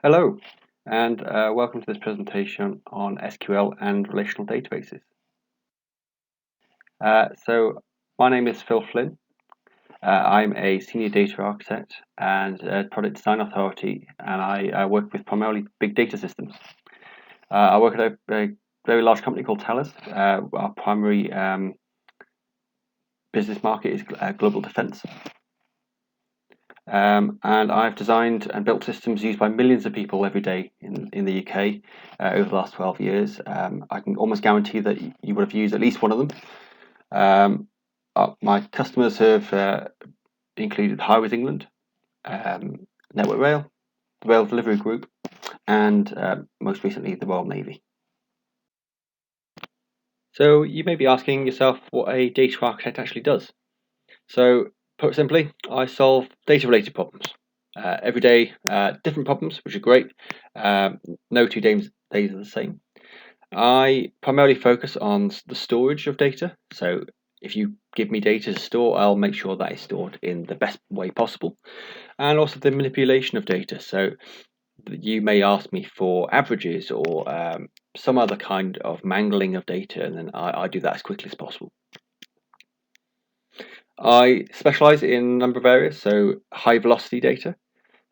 Hello, and welcome to this presentation on SQL and relational databases. So, my name is Phil Flynn. I'm a senior data architect and product design authority, and I work with primarily big data systems. I work at a very large company called Thales. Our primary business market is global defense. And I've designed and built systems used by millions of people every day in the UK over the last 12 years. I can almost guarantee that you would have used at least one of them. My customers have included Highways England, Network Rail, the Rail Delivery Group, and most recently the Royal Navy. So you may be asking yourself what a data architect actually does. So put simply, I solve data-related problems. Every day, different problems, which are great. No 2 days are the same. I primarily focus on the storage of data. So if you give me data to store, I'll make sure that it's stored in the best way possible. And also the manipulation of data. So you may ask me for averages or some other kind of mangling of data, and then I do that as quickly as possible. I specialize in a number of areas, so high velocity data.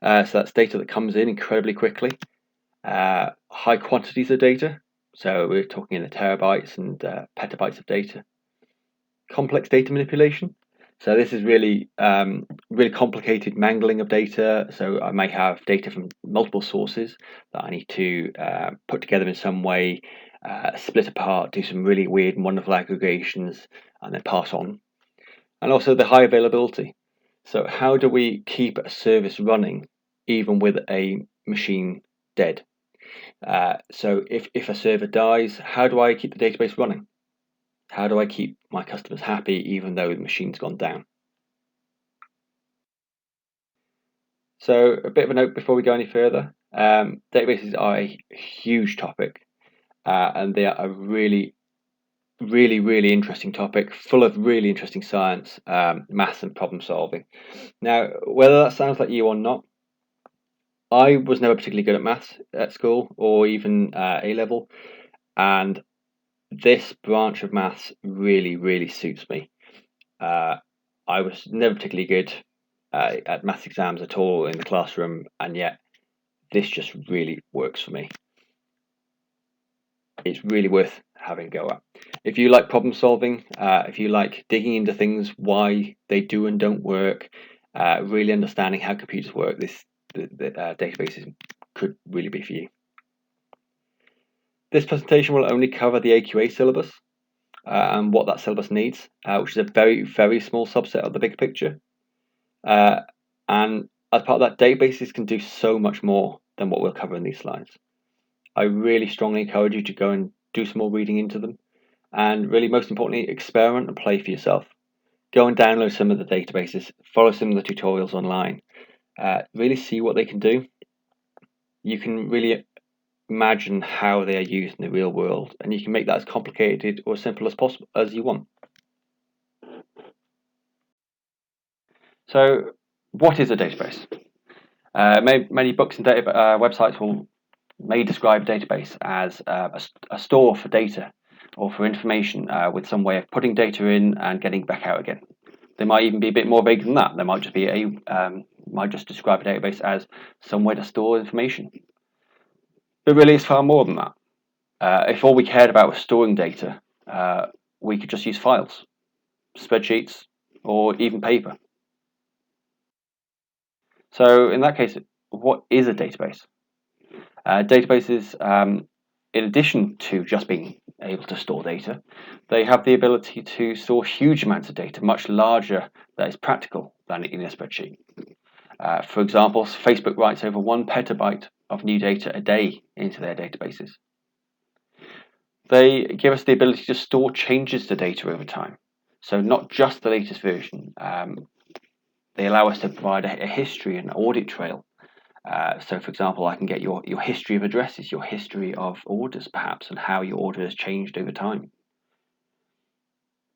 So that's data that comes in incredibly quickly. High quantities of data, so we're talking in the terabytes and petabytes of data. Complex data manipulation. So this is really complicated mangling of data. So I may have data from multiple sources that I need to put together in some way, split apart, do some really weird and wonderful aggregations, and then pass on. And also the high availability. So how do we keep a service running even with a machine dead? So if a server dies, how do I keep the database running? How do I keep my customers happy even though the machine's gone down? So a bit of a note before we go any further. Databases are a huge topic, and they are a really interesting topic, full of really interesting science, maths and problem solving. Now, whether that sounds like you or not, I was never particularly good at maths at school or even A level, and this branch of maths really suits me. I was never particularly good at maths exams at all in the classroom, and yet this just really works for me. It's really worth having a go at. If you like problem solving, if you like digging into things, why they do and don't work, really understanding how computers work, the databases could really be for you. This presentation will only cover the AQA syllabus and what that syllabus needs, which is a very small subset of the big picture. And as part of that, databases can do so much more than what we'll cover in these slides. I really strongly encourage you to go and do some more reading into them, and really most importantly, experiment and play for yourself. Go and download some of the databases, follow some of the tutorials online, really see what they can do. You can really imagine how they are used in the real world, and you can make that as complicated or simple as possible as you want. So what is a database? Many books and data websites may describe a database as a store for data or for information with some way of putting data in and getting back out again. They might even be a bit more vague than that. They might just be might just describe a database as somewhere to store information. But really, it's far more than that. If all we cared about was storing data, we could just use files, spreadsheets, or even paper. So in that case, what is a database? Databases, in addition to just being able to store data, they have the ability to store huge amounts of data, much larger that is practical than in a spreadsheet. For example, Facebook writes over 1 petabyte of new data a day into their databases. They give us the ability to store changes to data over time. So not just the latest version. They allow us to provide a history, an audit trail. So, for example, I can get your history of addresses, your history of orders, perhaps, and how your order has changed over time.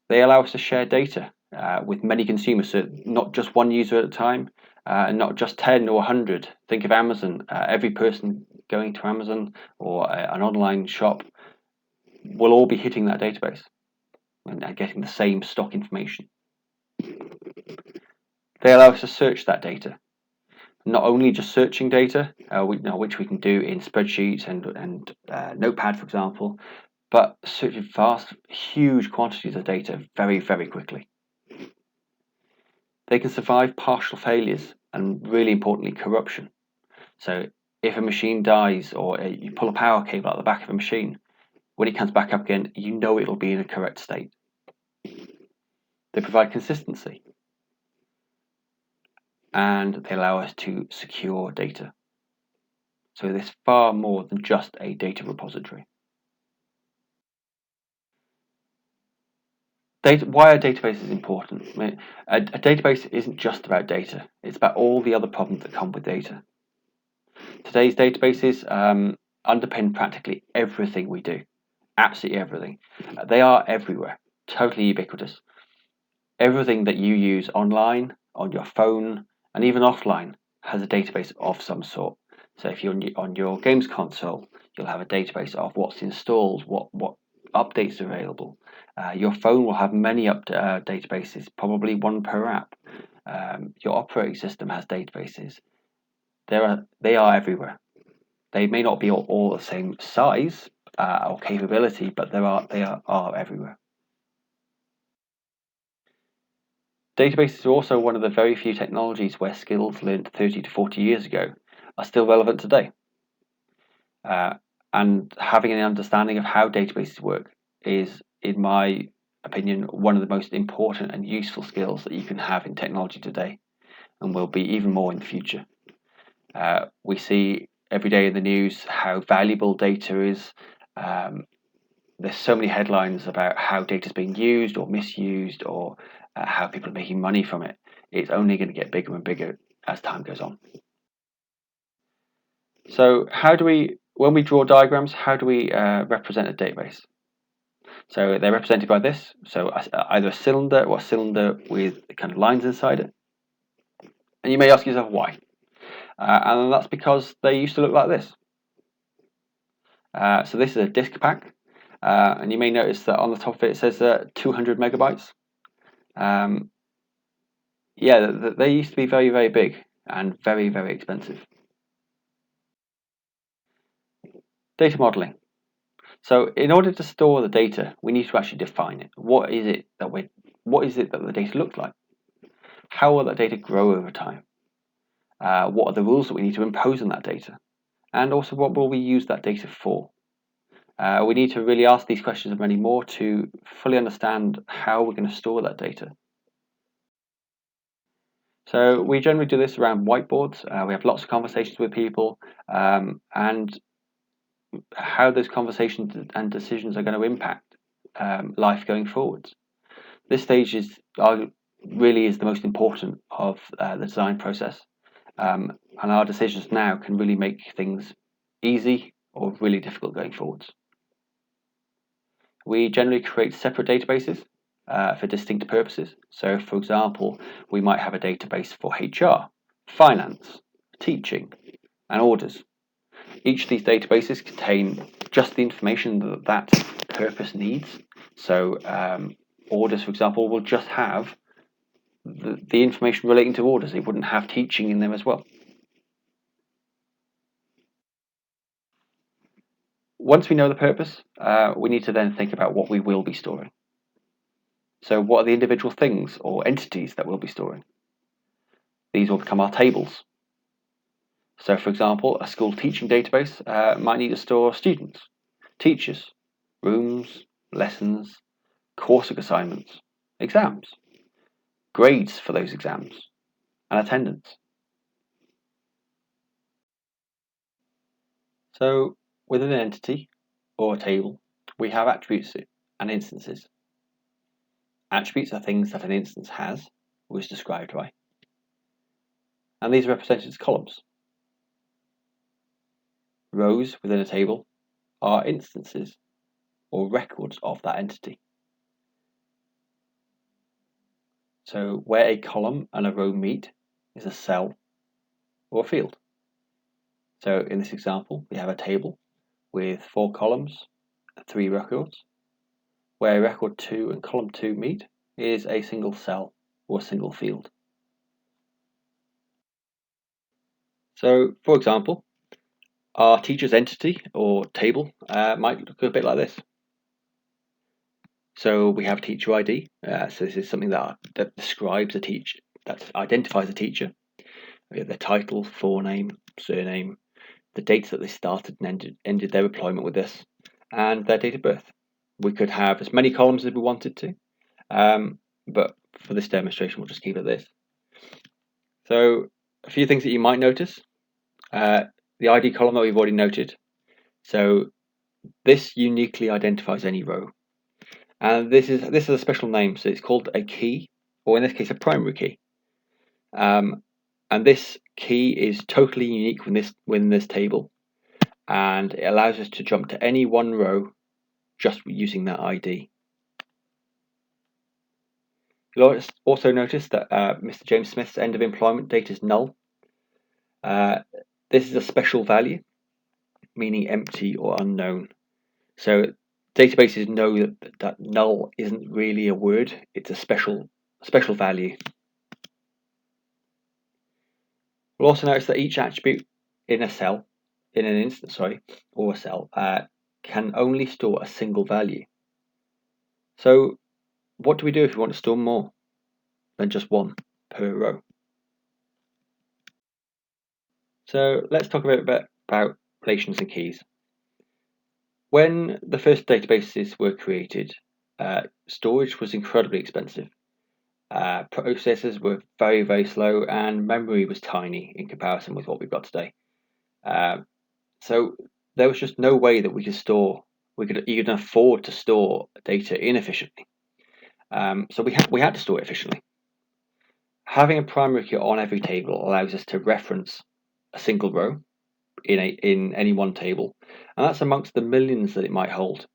They allow us to share data with many consumers, so not just one user at a time, not just 10 or 100. Think of Amazon. Every person going to Amazon or an online shop will all be hitting that database and getting the same stock information. They allow us to search that data. Not only just searching data, which we can do in spreadsheets and Notepad, for example, but searching vast, huge quantities of data very, very quickly. They can survive partial failures and, really importantly, corruption. So if a machine dies or you pull a power cable out the back of a machine, when it comes back up again, you know it'll be in a correct state. They provide consistency, and they allow us to secure data. So there's far more than just a data repository. Why are databases important? I mean, a database isn't just about data. It's about all the other problems that come with data. Today's databases underpin practically everything we do. Absolutely everything. They are everywhere, totally ubiquitous. Everything that you use online, on your phone, and even offline has a database of some sort. So if you're on your games console, you'll have a database of what's installed, what updates are available. Your phone will have many databases, probably one per app. Your operating system has databases. They are everywhere. They may not be all the same size or capability, but they are everywhere. Databases are also one of the very few technologies where skills learned 30 to 40 years ago are still relevant today. And having an understanding of how databases work is, in my opinion, one of the most important and useful skills that you can have in technology today, and will be even more in the future. We see every day in the news how valuable data is. There's so many headlines about how data is being used or misused, or how people are making money from it. It's only going to get bigger and bigger as time goes on. So when we draw diagrams, how do we represent a database? So they're represented by this. So either a cylinder or a cylinder with kind of lines inside it. And you may ask yourself why. And that's because they used to look like this. So this is a disk pack. And you may notice that on the top of it says 200 megabytes. They used to be very, very big and very, very expensive. Data modeling. So in order to store the data, we need to actually define it. What is it that the data looks like? How will that data grow over time? What are the rules that we need to impose on that data? And also, what will we use that data for? We need to really ask these questions and many more to fully understand how we're going to store that data. So we generally do this around whiteboards. We have lots of conversations with people, and how those conversations and decisions are going to impact life going forwards. This stage really is the most important of the design process, and our decisions now can really make things easy or really difficult going forwards. We generally create separate databases for distinct purposes. So, for example, we might have a database for HR, finance, teaching, and orders. Each of these databases contain just the information that that purpose needs. So, orders, for example, will just have the information relating to orders. It wouldn't have teaching in them as well. Once we know the purpose, we need to then think about what we will be storing. So what are the individual things or entities that we'll be storing? These will become our tables. So for example, a school teaching database might need to store students, teachers, rooms, lessons, coursework assignments, exams, grades for those exams, and attendance. So within an entity or a table, we have attributes and instances. Attributes are things that an instance has or is described by. And these are represented as columns. Rows within a table are instances or records of that entity. So where a column and a row meet is a cell, or a field. So in this example, we have a table with 4 columns, 3 records. Where record 2 and column 2 meet is a single cell or a single field. So, for example, our teacher's entity or table might look a bit like this. So we have teacher ID. So this is something that describes a teacher, that identifies a teacher. We have their title, forename, surname, the dates that they started and ended their employment with this, and their date of birth. We could have as many columns as we wanted to, but for this demonstration, we'll just keep it this. So a few things that you might notice. The ID column that we've already noted. So this uniquely identifies any row. And this is a special name, so it's called a key, or in this case a primary key. And this key is totally unique within this table, and it allows us to jump to any one row just using that ID. You'll also notice that Mr. James Smith's end of employment date is null. This is a special value, meaning empty or unknown. So databases know that null isn't really a word, it's a special value. We'll also notice that each attribute in an instance, or a cell, can only store a single value. So what do we do if we want to store more than just one per row? So let's talk a bit about relations and keys. When the first databases were created, storage was incredibly expensive. Processors were very, very slow, and memory was tiny in comparison with what we've got today. So there was just no way that we could even afford to store data inefficiently. So we had to store it efficiently. Having a primary key on every table allows us to reference a single row in any one table, and that's amongst the millions that it might hold.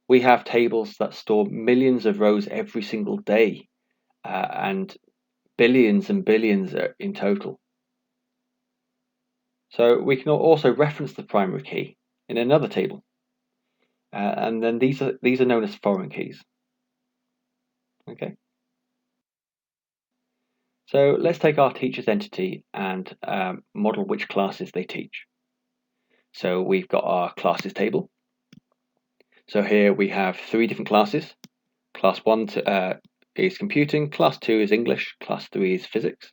We have tables that store millions of rows every single day, and billions and billions in total. So we can also reference the primary key in another table, and then these are known as foreign keys. Okay. So let's take our teacher's entity and model which classes they teach. So we've got our classes table. So here we have 3 different classes. Class 1 is computing, class 2 is English, class 3 is physics.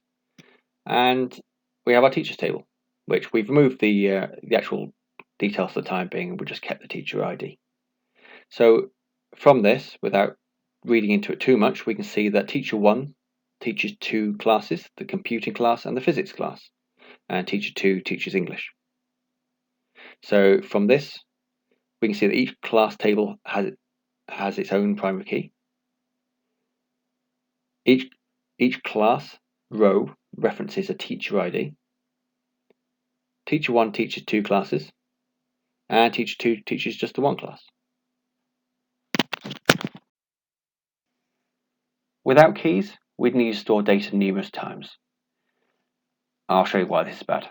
And we have our teachers table, which we've removed the actual details for the time being, and we just kept the teacher ID. So from this, without reading into it too much, we can see that teacher 1 teaches 2 classes, the computing class and the physics class, and teacher 2 teaches English. So from this, we can see that each class table has its own primary key. Each class row references a teacher ID. Teacher 1 teaches 2 classes, and teacher 2 teaches just the 1 class. Without keys, we'd need to store data numerous times. I'll show you why this is bad.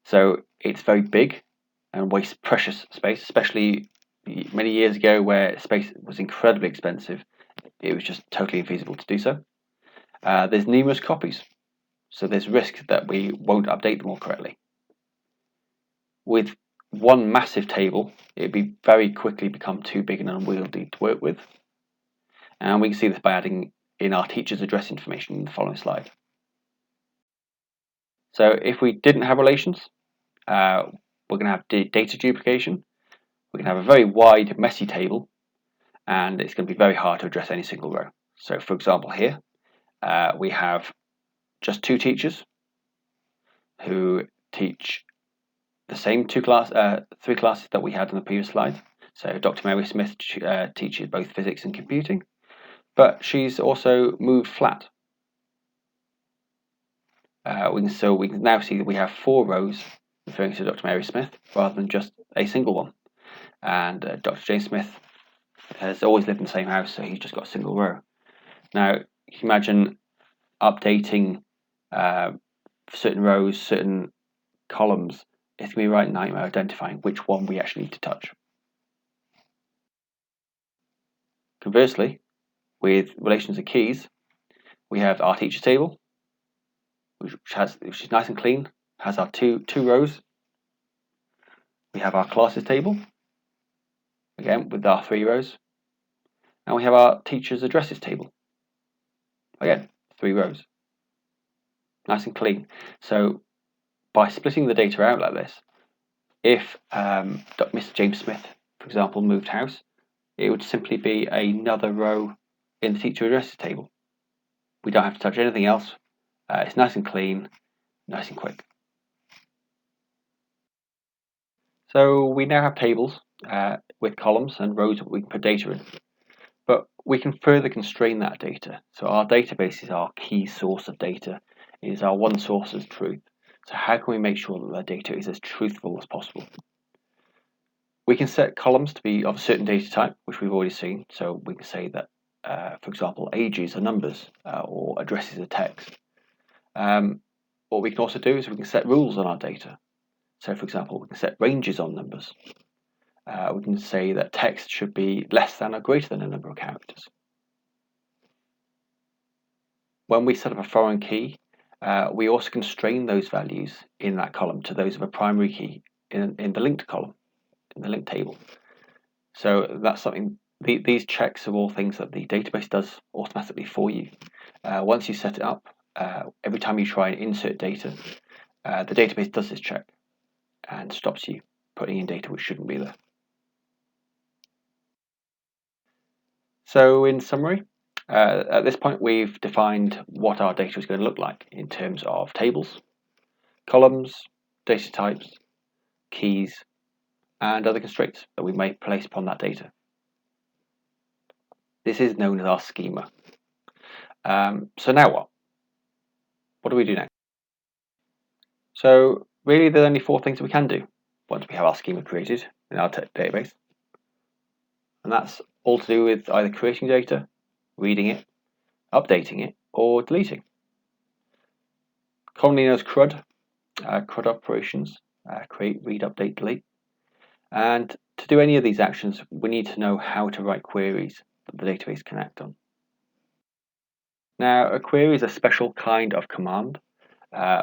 So it's very big and wastes precious space, especially many years ago where space was incredibly expensive. It was just totally infeasible to do so. There's numerous copies, so there's risk that we won't update them all correctly. With one massive table, it'd be very quickly become too big and unwieldy to work with. And we can see this by adding in our teacher's address information in the following slide. So if we didn't have relations, we're going to have data duplication. We're going to have a very wide, messy table, and it's going to be very hard to address any single row. So for example here, we have just 2 teachers who teach the same 3 classes that we had in the previous slide. So Dr. Mary Smith teaches both physics and computing, but she's also moved flat. We can now see that we have 4 rows referring to Dr. Mary Smith rather than just a single one. And Dr. James Smith has always lived in the same house, so he's just got a single row. Now, you can imagine updating for certain rows, certain columns, it's going to be a right nightmare identifying which one we actually need to touch. Conversely, with relations and keys, we have our teacher table, which is nice and clean, has our two rows. We have our classes table, again with our 3 rows, and we have our teachers' addresses table, again 3 rows, nice and clean. So by splitting the data out like this, if Mr. James Smith, for example, moved house, it would simply be another row in the teacher addresses table. We don't have to touch anything else. It's nice and clean, nice and quick. So we now have tables with columns and rows that we can put data in. But we can further constrain that data. So our database is our key source of data. It is our one source of truth. So how can we make sure that the data is as truthful as possible? We can set columns to be of a certain data type, which we've already seen. So we can say that, for example, ages are numbers or addresses are text. What we can also do is we can set rules on our data. So, for example, we can set ranges on numbers. We can say that text should be less than or greater than a number of characters. When we set up a foreign key, we also constrain those values in that column to those of a primary key in the linked column, in the linked table. So that's something, these checks are all things that the database does automatically for you. Once you set it up, every time you try and insert data, the database does this check and stops you putting in data which shouldn't be there. So in summary, at this point we've defined what our data is going to look like in terms of tables, columns, data types, keys, and other constraints that we may place upon that data. This is known as our schema. So now what? What do we do next? So really there's only 4 things that we can do once we have our schema created in our database. And that's all to do with either creating data, reading it, updating it, or deleting. Commonly known as CRUD, CRUD operations, create, read, update, delete. And to do any of these actions, we need to know how to write queries that the database can act on. Now, a query is a special kind of command.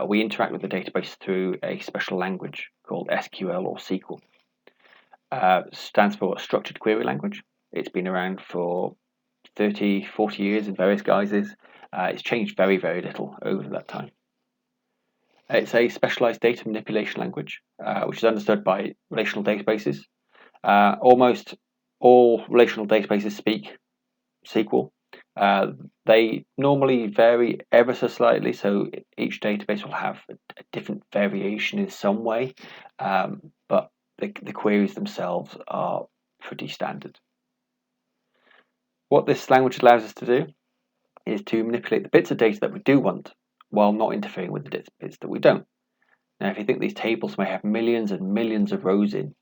We interact with the database through a special language called SQL or SQL. Stands for Structured Query Language. It's been around for 30, 40 years in various guises. It's changed very, very little over that time. It's a specialized data manipulation language, which is understood by relational databases. Almost all relational databases speak SQL. They normally vary ever so slightly, so each database will have a different variation in some way, but the queries themselves are pretty standard. What this language allows us to do is to manipulate the bits of data that we do want while not interfering with the bits that we don't. Now, if you think these tables may have millions and millions of rows in,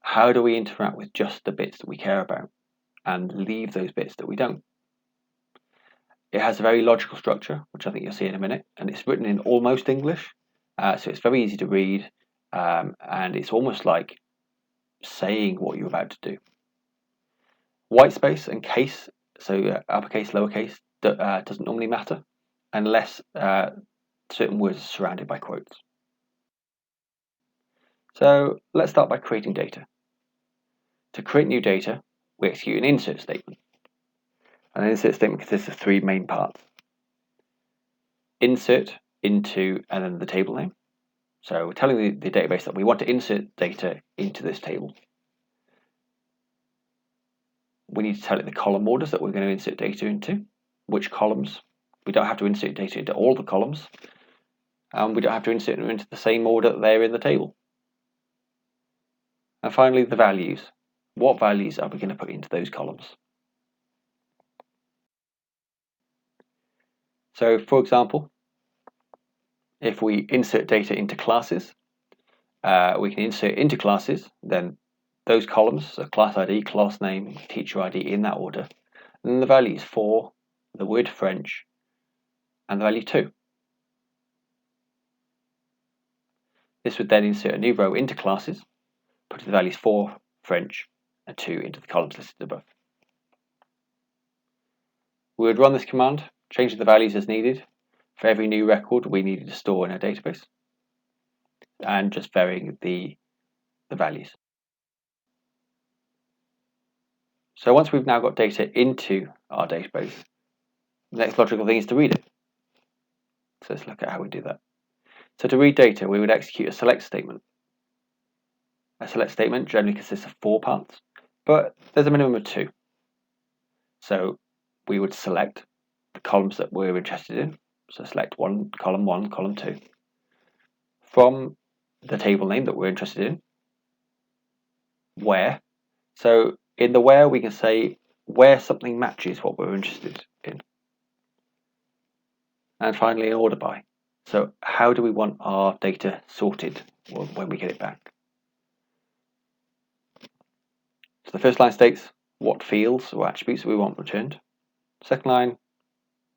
how do we interact with just the bits that we care about and leave those bits that we don't? It has a very logical structure, which I think you'll see in a minute, and it's written in almost English, so it's very easy to read, and it's almost like saying what you're about to do. Whitespace and case, so uppercase, lowercase, doesn't normally matter unless certain words are surrounded by quotes. So let's start by creating data. To create new data, we execute an insert statement. An insert statement consists of 3 main parts. Insert into and then the table name. So we're telling the database that we want to insert data into this table. We need to tell it the column orders that we're going to insert data into, which columns. We don't have to insert data into all the columns, and we don't have to insert them into the same order that they're in the table. And finally, the values. What values are we going to put into those columns? So, for example, if we insert data into classes, we can insert into classes, then those columns, so class ID, class name, teacher ID in that order, and then the values for the word French and the value 2. This would then insert a new row into classes, putting the values 4 French and 2 into the columns listed above. We would run this command, changing the values as needed for every new record we needed to store in our database, and just varying the values. So once we've now got data into our database, the next logical thing is to read it. So let's look at how we do that. So to read data, we would execute a select statement. A select statement generally consists of 4 parts, but there's a minimum of 2. So we would select the columns that we're interested in. So select column 2, from the table name that we're interested in. Where. So in the where, we can say where something matches what we're interested in. And finally, an order by. So how do we want our data sorted when we get it back? So the first line states what fields or attributes we want returned. Second line,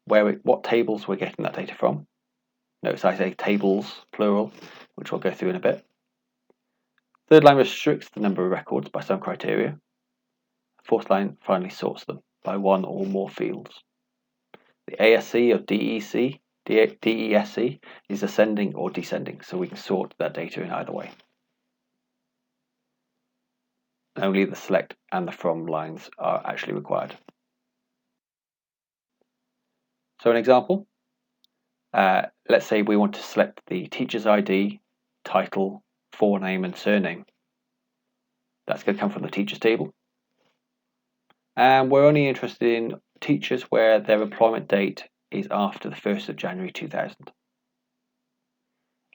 what tables we're getting that data from. Notice I say tables, plural, which we'll go through in a bit. Third line restricts the number of records by some criteria. Fourth line finally sorts them by one or more fields. The ASC or DESC is ascending or descending, so we can sort that data in either way. Only the select and the from lines are actually required. So an example, let's say we want to select the teacher's ID, title, forename and surname. That's going to come from the teachers table. And we're only interested in teachers where their employment date is after the 1st of January 2000.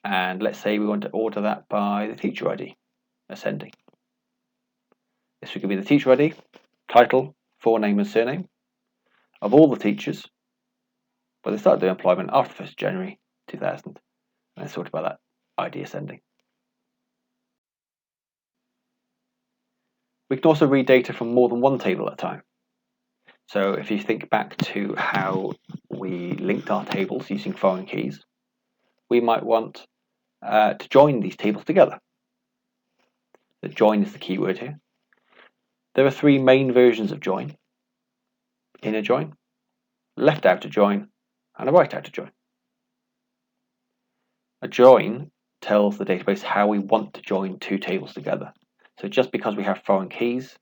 And let's say we want to order that by the teacher ID, ascending. This would give me the teacher ID, title, forename and surname of all the teachers where they started their employment after the 1st of January 2000. And it's sorted by that ID ascending. We can also read data from more than one table at a time. So if you think back to how we linked our tables using foreign keys, we might want to join these tables together. The join is the key word here. There are 3 main versions of join: inner join, left outer join, and a right outer join. A join tells the database how we want to join 2 tables together. So just because we have foreign keys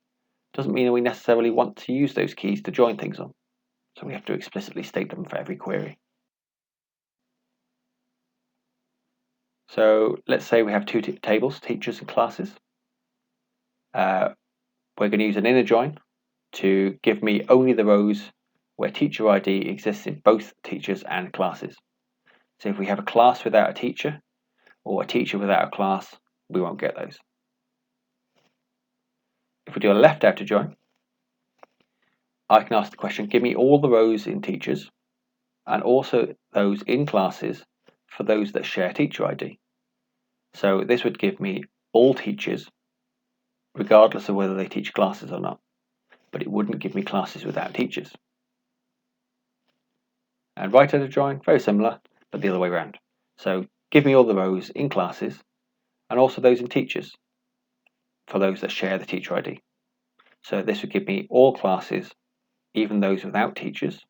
doesn't mean that we necessarily want to use those keys to join things on. So we have to explicitly state them for every query. So let's say we have 2 tables, teachers and classes. We're going to use an inner join to give me only the rows where teacher ID exists in both teachers and classes. So if we have a class without a teacher or a teacher without a class, we won't get those. If we do a left outer join, I can ask the question, give me all the rows in teachers and also those in classes for those that share teacher ID. So this would give me all teachers regardless of whether they teach classes or not, but it wouldn't give me classes without teachers. And right outer join, very similar, but the other way around. So give me all the rows in classes and also those in teachers for those that share the teacher ID. So this would give me all classes, even those without teachers.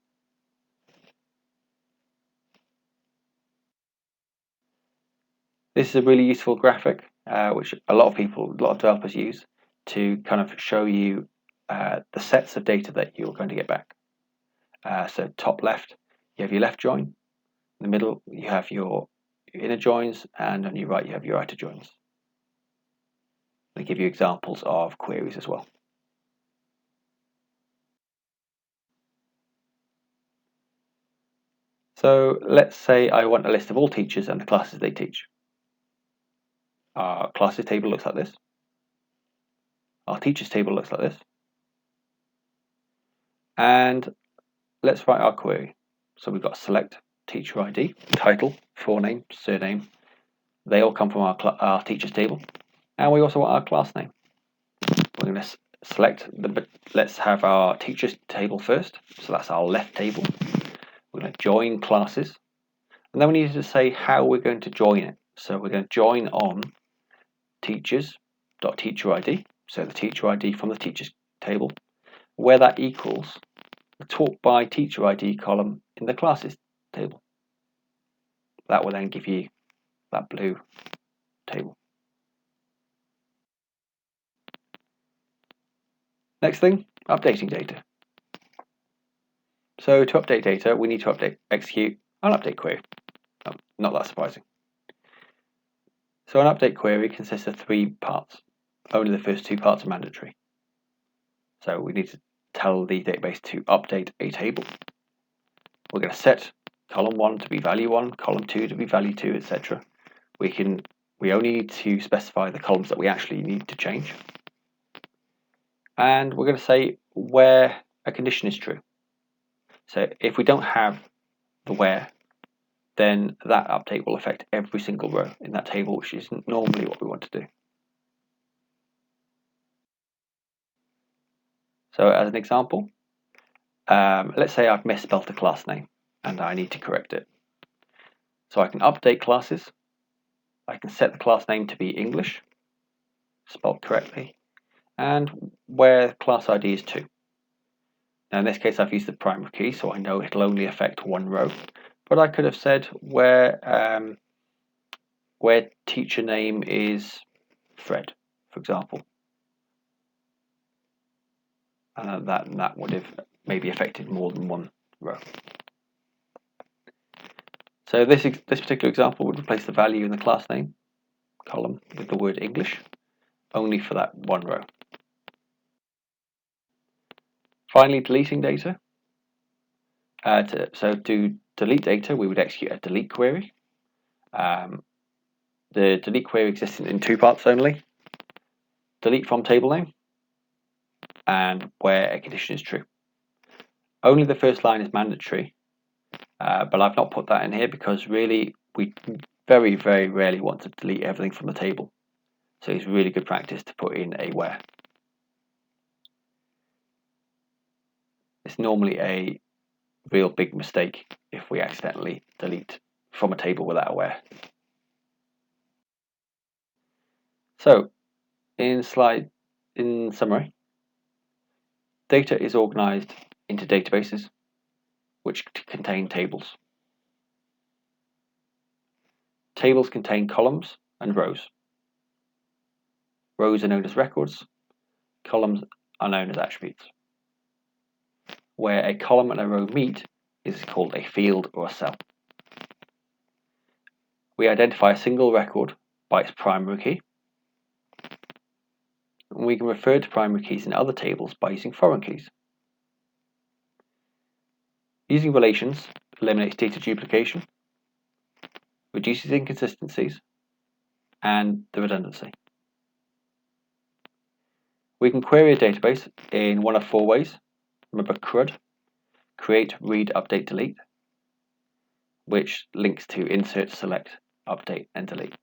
This is a really useful graphic, which a lot of developers use to kind of show you the sets of data that you're going to get back. So top left, you have your left join. In the middle, you have your inner joins, and on your right, you have your outer joins. They give you examples of queries as well. So let's say I want a list of all teachers and the classes they teach. Our classes table looks like this. Our teachers table looks like this. And let's write our query. So we've got select teacher ID, title, forename, surname. They all come from our teachers table. And we also want our class name. We're going to select let's have our teachers table first. So that's our left table. We're going to join classes. And then we need to say how we're going to join it. So we're going to join on teachers.teacherID, so the teacher ID from the teachers table, where that equals the taught by teacher ID column in the classes table. That will then give you that blue table. Next thing, updating data. So to update data, we need to execute an update query. Not that surprising. So an update query consists of 3 parts. Only the first 2 parts are mandatory. So we need to tell the database to update a table. We're going to set column 1 to be value 1, column 2 to be value 2, etc. We only need to specify the columns that we actually need to change. And we're going to say where a condition is true. So if we don't have the where, then that update will affect every single row in that table, which isn't normally what we want to do. So as an example, let's say I've misspelled a class name and I need to correct it. So I can update classes. I can set the class name to be English, spelled correctly, and where class ID is 2. Now in this case I've used the primary key, so I know it'll only affect 1 row, but I could have said where teacher name is Fred, for example. That would have maybe affected more than 1 row. So this particular example would replace the value in the class name column with the word English, only for that 1 row. Finally, deleting data. To delete data, we would execute a delete query. The delete query exists in 2 parts only. Delete from table name and where a condition is true. Only the first line is mandatory, but I've not put that in here because really we very, very rarely want to delete everything from the table. So it's really good practice to put in a where. It's normally a real big mistake if we accidentally delete from a table without a where. So in summary, data is organized into databases which contain tables. Tables contain columns and rows. Rows are known as records, columns are known as attributes. Where a column and a row meet is called a field or a cell. We identify a single record by its primary key. And we can refer to primary keys in other tables by using foreign keys. Using relations eliminates data duplication, reduces inconsistencies, and the redundancy. We can query a database in one of 4 ways. Remember CRUD, create, read, update, delete, which links to insert, select, update, and delete.